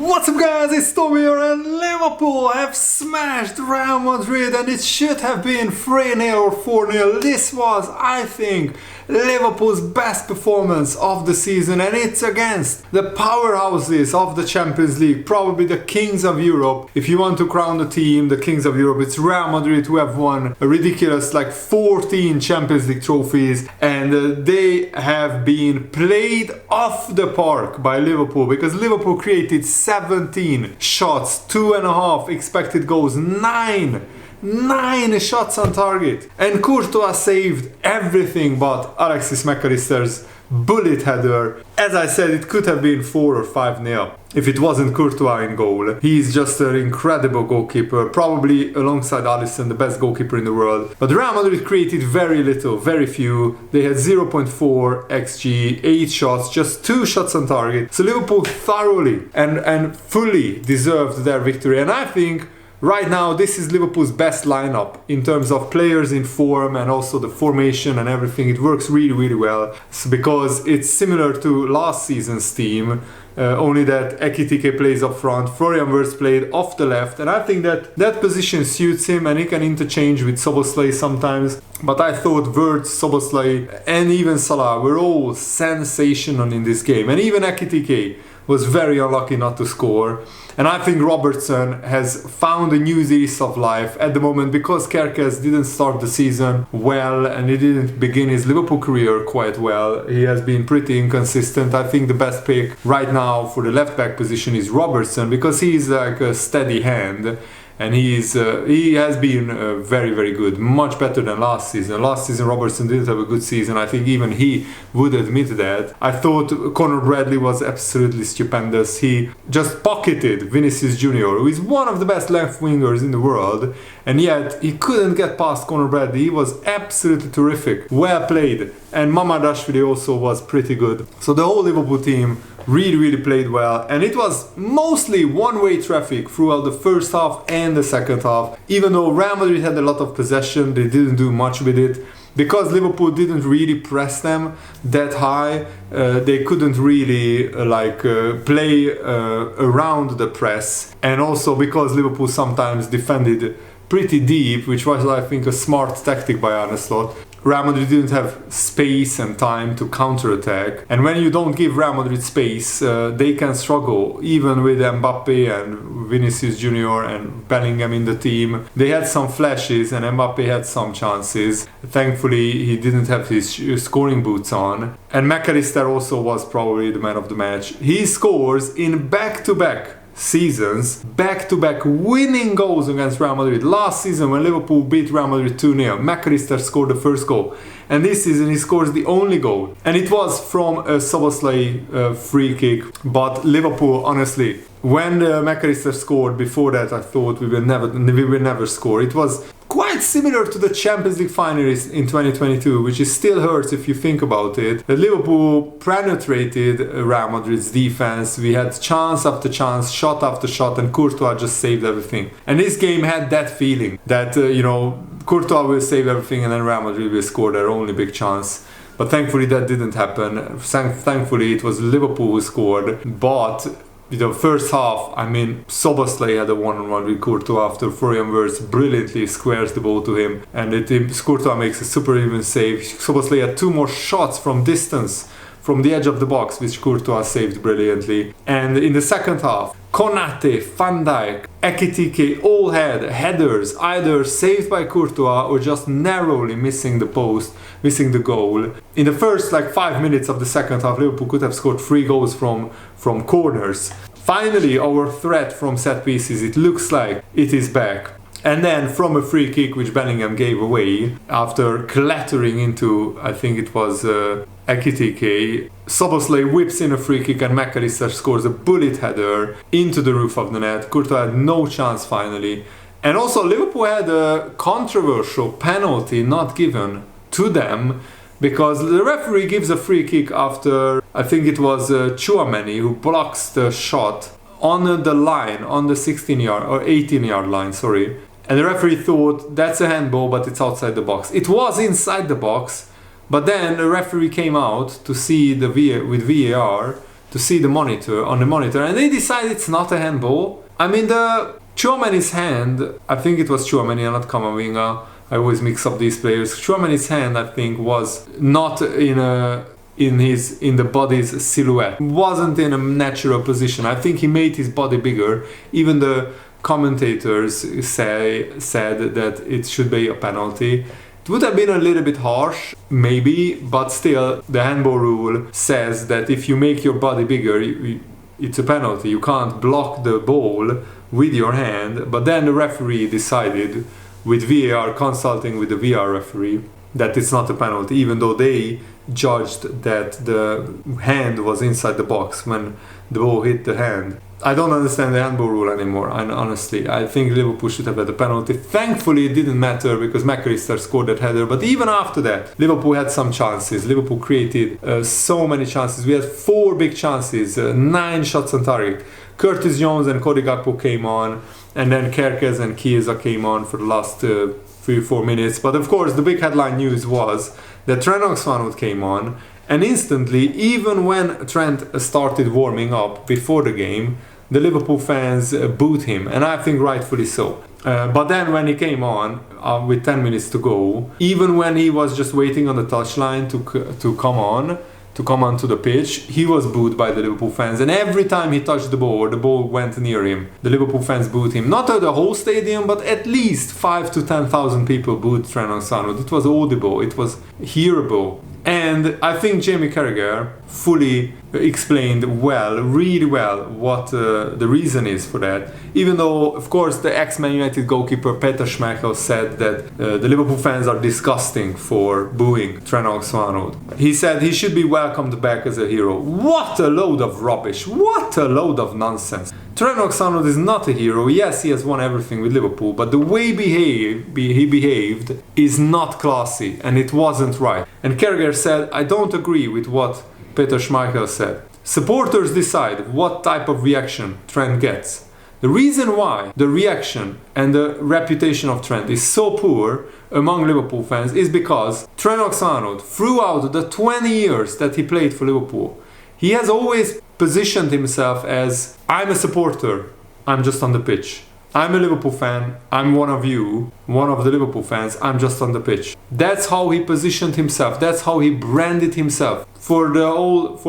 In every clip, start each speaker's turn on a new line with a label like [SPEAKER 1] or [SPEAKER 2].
[SPEAKER 1] What's up guys, it's Tom here, and Liverpool have smashed Real Madrid and it should have been 3-0 or 4-0. This was, I think, Liverpool's best performance of the season, and it's against the powerhouses of the Champions League, probably the kings of Europe. If you want to crown the team, the kings of Europe, it's Real Madrid who have won a ridiculous 14 Champions League trophies, and they have been played off the park by Liverpool, because Liverpool created 17 shots, 2.5 expected goals, 9 shots on target, and Courtois saved everything but Alexis MacAllister's bullet header. As I said, it could have been 4 or 5-0 if it wasn't Courtois in goal. He's just an incredible goalkeeper, probably alongside Alisson the best goalkeeper in the world. But Real Madrid created very little, very few. They had 0.4 xG, 8 shots, just 2 shots on target. So Liverpool thoroughly and fully deserved their victory, and I think right now, this is Liverpool's best lineup in terms of players in form and also the formation and everything. It works really, really well. It's because it's similar to last season's team, only that Ekitike plays up front, Florian Wirtz played off the left, and I think that that position suits him and he can interchange with Szoboszlai sometimes. But I thought Wirtz, Szoboszlai and even Salah were all sensational in this game, and even Ekitike was very unlucky not to score. And I think Robertson has found a new lease of life at the moment, because Kerkez didn't start the season well and he didn't begin his Liverpool career quite well. He has been pretty inconsistent. I think the best pick right now for the left back position is Robertson, because he's like a steady hand. And he has been very, very good, much better than last season. Last season Robertson didn't have a good season. I think even he would admit that. I thought Conor Bradley was absolutely stupendous. He just pocketed Vinicius Junior, who is one of the best left wingers in the world, and yet he couldn't get past Conor Bradley. He was absolutely terrific, well played, and Mamardashvili also was pretty good. So the whole Liverpool team really played well, and it was mostly one-way traffic throughout the first half and the second half. Even though Real Madrid had a lot of possession, they didn't do much with it. Because Liverpool didn't really press them that high, they couldn't really play around the press. And also because Liverpool sometimes defended pretty deep, which was, I think, a smart tactic by Arne. Real Madrid didn't have space and time to counter-attack, and when you don't give Real Madrid space, they can struggle, even with Mbappe and Vinicius Junior and Bellingham in the team. They had some flashes and Mbappe had some chances. Thankfully, he didn't have his scoring boots on, and MacAllister also was probably the man of the match. He scores in back-to-back seasons, back-to-back winning goals against Real Madrid. Last season when Liverpool beat Real Madrid 2-0, MacAllister scored the first goal, and this season he scores the only goal, and it was from a Szoboszlai free kick. But Liverpool, honestly, when MacAllister scored, before that I thought we will never score. It was quite similar to the Champions League finalists in 2022, which is still hurts if you think about it. That Liverpool penetrated Real Madrid's defense. We had chance after chance, shot after shot, and Courtois just saved everything. And this game had that feeling that, Courtois will save everything and then Real Madrid will score their only big chance. But thankfully that didn't happen. Thankfully it was Liverpool who scored. But first half, Szoboszlai had a one-on-one with Courtois after Florian Wirtz brilliantly squares the ball to him, and Courtois makes a super even save. Szoboszlai had 2 more shots from distance, from the edge of the box, which Courtois saved brilliantly. And in the second half, Konate, Van Dijk, Ekitike all had headers, either saved by Courtois or just narrowly missing the post, missing the goal. In the first 5 minutes of the second half, Liverpool could have scored 3 goals from corners. Finally, our threat from set pieces, it looks like it is back. And then from a free kick which Bellingham gave away after clattering into, I think it was Ekitike, Szoboszlai whips in a free kick and MacAllister scores a bullet header into the roof of the net. Courtois had no chance finally. And also Liverpool had a controversial penalty not given to them, because the referee gives a free kick after, I think it was Tchouaméni who blocks the shot on the line, on the 16-yard or 18-yard line, sorry. And the referee thought that's a handball, but it's outside the box. It was inside the box, but then the referee came out to see with VAR, to see the monitor, and they decide it's not a handball. I mean, the Tchouaméni's hand, I think it was Tchouaméni and not Camavinga, I always mix up these players. Tchouaméni's hand, I think, was not in the body's silhouette. Wasn't in a natural position. I think he made his body bigger. Even the commentators said that it should be a penalty. It would have been a little bit harsh, maybe, but still, the handball rule says that if you make your body bigger, it's a penalty. You can't block the ball with your hand. But then the referee decided, with VAR, consulting with the VAR referee, that it's not a penalty, even though they judged that the hand was inside the box when the ball hit the hand. I don't understand the handball rule anymore, and honestly, I think Liverpool should have had a penalty. Thankfully, it didn't matter because MacAllister scored that header, but even after that, Liverpool had some chances. Liverpool created so many chances. We had 4 big chances, 9 shots on target. Curtis Jones and Cody Gakpo came on, and then Kerkez and Chiesa came on for the last 3-4 minutes. But of course, the big headline news was that Trent Alexander-Arnold came on, and instantly, even when Trent started warming up before the game, the Liverpool fans booed him, and I think rightfully so. But then when he came on, with 10 minutes to go, even when he was just waiting on the touchline to come onto the pitch, he was booed by the Liverpool fans. And every time he touched the ball went near him. The Liverpool fans booed him. Not the whole stadium, but at least 5,000 to 10,000 people booed Trent Alexander-Arnold. It was audible, it was hearable. And I think Jamie Carragher fully explained really well what the reason is for that. Even though, of course, the ex-Man United goalkeeper Peter Schmeichel said that the Liverpool fans are disgusting for booing Trent Alexander-Arnold. He said he should be welcomed back as a hero. What a load of rubbish! What a load of nonsense! Trent Alexander-Arnold is not a hero. Yes, he has won everything with Liverpool, but the way he behaved is not classy, and it wasn't right. And Carragher said, I don't agree with what Peter Schmeichel said. Supporters decide what type of reaction Trent gets. The reason why the reaction and the reputation of Trent is so poor among Liverpool fans is because Trent Alexander-Arnold, throughout the 20 years that he played for Liverpool, he has always positioned himself as, I'm a supporter, I'm just on the pitch. I'm a Liverpool fan, I'm one of you, one of the Liverpool fans, I'm just on the pitch. That's how he positioned himself, that's how he branded himself for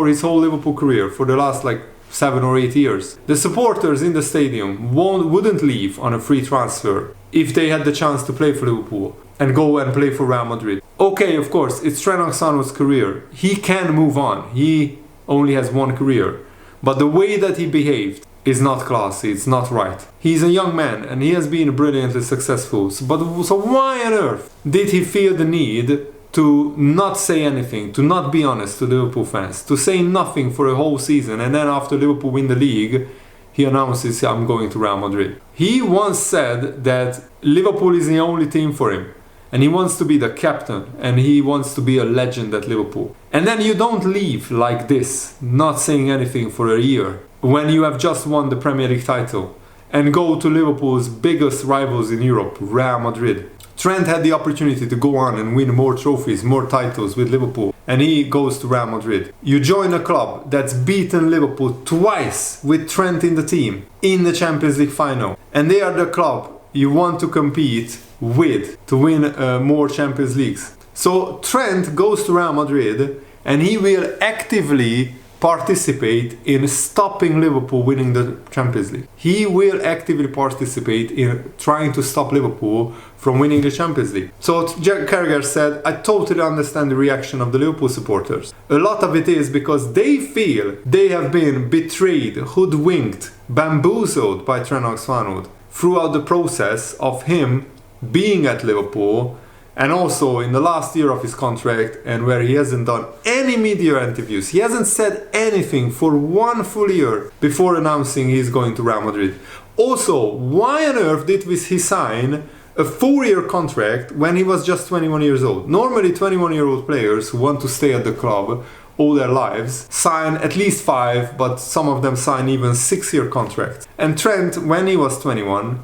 [SPEAKER 1] his whole Liverpool career, for the last 7 or 8 years. The supporters in the stadium wouldn't leave on a free transfer if they had the chance to play for Liverpool and go and play for Real Madrid. Okay, of course, it's Trent Alexander-Arnold's career. He can move on. He only has one career. But the way that he behaved is not classy, it's not right. He's a young man and he has been brilliantly successful. So why on earth did he feel the need to not say anything, to not be honest to Liverpool fans, to say nothing for a whole season, and then after Liverpool win the league, he announces, I'm going to Real Madrid. He once said that Liverpool is the only team for him, and he wants to be the captain, and he wants to be a legend at Liverpool. And then you don't leave like this, not saying anything for a year, when you have just won the Premier League title, and go to Liverpool's biggest rivals in Europe, Real Madrid. Trent had the opportunity to go on and win more trophies, more titles with Liverpool, and he goes to Real Madrid. You join a club that's beaten Liverpool twice with Trent in the team in the Champions League final, and they are the club you want to compete with to win more Champions Leagues. So Trent goes to Real Madrid and he will actively participate in stopping Liverpool winning the Champions League. He will actively participate in trying to stop Liverpool from winning the Champions League. So Carragher said, I totally understand the reaction of the Liverpool supporters. A lot of it is because they feel they have been betrayed, hoodwinked, bamboozled by Trent Alexander-Arnold throughout the process of him being at Liverpool, and also in the last year of his contract, and where he hasn't done any media interviews. He hasn't said anything for 1 full year before announcing he's going to Real Madrid. Also, why on earth did he sign a 4-year contract when he was just 21 years old? Normally 21-year-old players who want to stay at the club all their lives sign at least 5, but some of them sign even 6-year contracts. And Trent, when he was 21,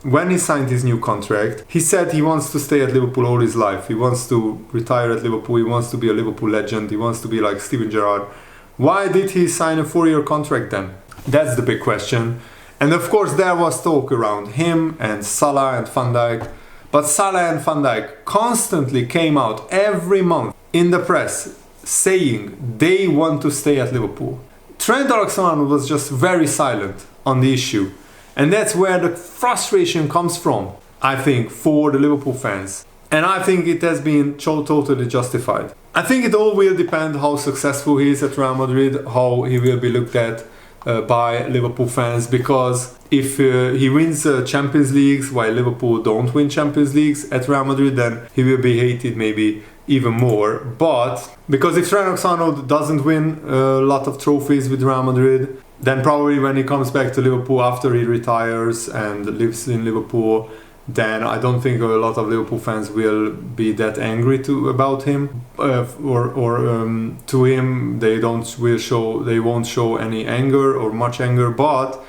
[SPEAKER 1] when he signed his new contract, he said he wants to stay at Liverpool all his life. He wants to retire at Liverpool. He wants to be a Liverpool legend. He wants to be like Steven Gerrard, Why did he sign a 4-year contract then? That's the big question. And of course there was talk around him and Salah and Van Dijk. But Salah and Van Dijk constantly came out every month in the press saying they want to stay at Liverpool. Trent Alexander-Arnold was just very silent on the issue. And that's where the frustration comes from, I think, for the Liverpool fans. And I think it has been totally justified. I think it all will depend how successful he is at Real Madrid, how he will be looked at by Liverpool fans, because if he wins Champions Leagues while Liverpool don't win Champions Leagues at Real Madrid, then he will be hated maybe even more. But because if Trent Alexander-Arnold doesn't win a lot of trophies with Real Madrid, then probably when he comes back to Liverpool after he retires and lives in Liverpool, then I don't think a lot of Liverpool fans will be that angry about him, to him. They won't show any anger or much anger. But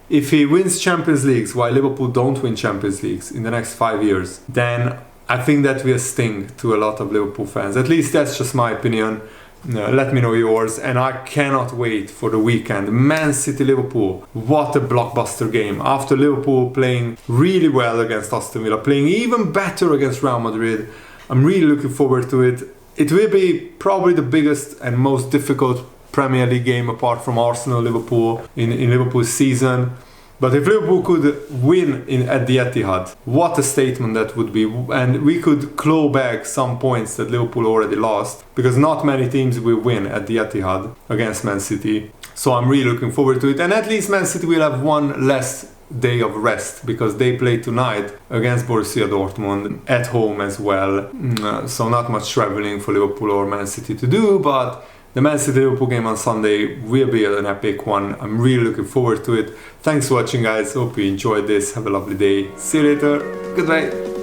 [SPEAKER 1] if he wins Champions Leagues while Liverpool don't win Champions Leagues in the next 5 years, then I think that will sting to a lot of Liverpool fans. At least that's just my opinion. Let me know yours, and I cannot wait for the weekend. Man City Liverpool, what a blockbuster game. After Liverpool playing really well against Aston Villa, playing even better against Real Madrid, I'm really looking forward to it. It will be probably the biggest and most difficult Premier League game apart from Arsenal Liverpool in Liverpool's season. But if Liverpool could win at the Etihad, what a statement that would be. And we could claw back some points that Liverpool already lost, because not many teams will win at the Etihad against Man City. So I'm really looking forward to it. And at least Man City will have one less day of rest, because they play tonight against Borussia Dortmund at home as well. So not much traveling for Liverpool or Man City to do, but the Man City Liverpool game on Sunday will be an epic one. I'm really looking forward to it. Thanks for watching, guys. Hope you enjoyed this. Have a lovely day. See you later. Goodbye.